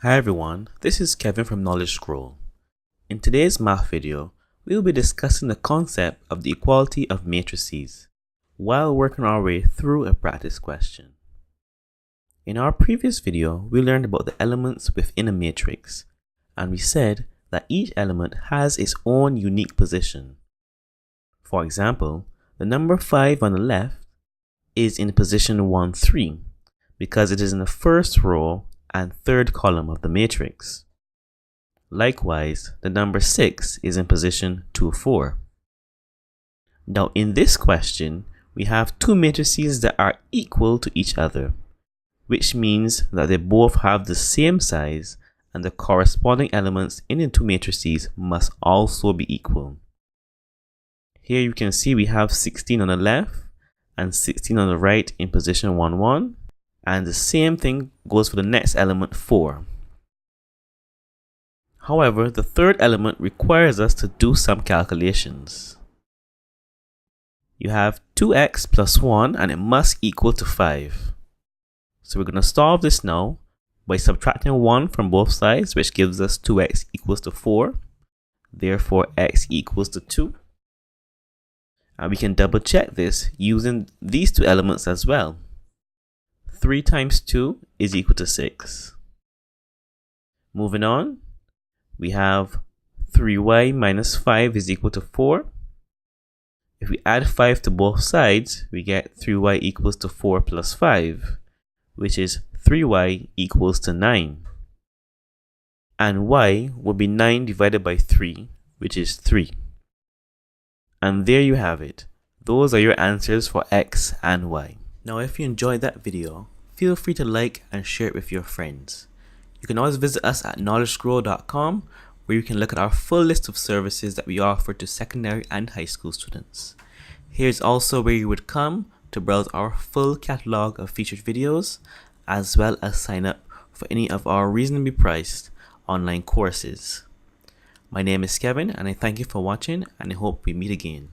Hi everyone, this is Kevin from Knowledge Scroll. In today's math video, we will be discussing the concept of the equality of matrices while working our way through a practice question. In our previous video, we learned about the elements within a matrix, and we said that each element has its own unique position. For example, the number 5 on the left is in position 1, 3 because it is in the first row and third column of the matrix. Likewise, the number 6 is in position 2, 4. Now in this question, we have two matrices that are equal to each other, which means that they both have the same size and the corresponding elements in the two matrices must also be equal. Here you can see we have 16 on the left and 16 on the right in position 1, 1. And the same thing goes for the next element 4. However, the third element requires us to do some calculations. You have 2x plus 1 and it must equal to 5. So we're going to solve this now by subtracting 1 from both sides, which gives us 2x equals to 4. Therefore, x equals to 2. And we can double check this using these two elements as well. 3 times 2 is equal to 6. Moving on, we have 3y minus 5 is equal to 4. If we add 5 to both sides, we get 3y equals to 4 plus 5, which is 3y equals to 9. And y will be 9 divided by 3, which is 3. And there you have it. Those are your answers for x and y. Now if you enjoyed that video, feel free to like and share it with your friends. You can always visit us at knowledgescroll.com, where you can look at our full list of services that we offer to secondary and high school students. Here's also where you would come to browse our full catalog of featured videos, as well as sign up for any of our reasonably priced online courses. My name is Kevin and I thank you for watching, and I hope we meet again.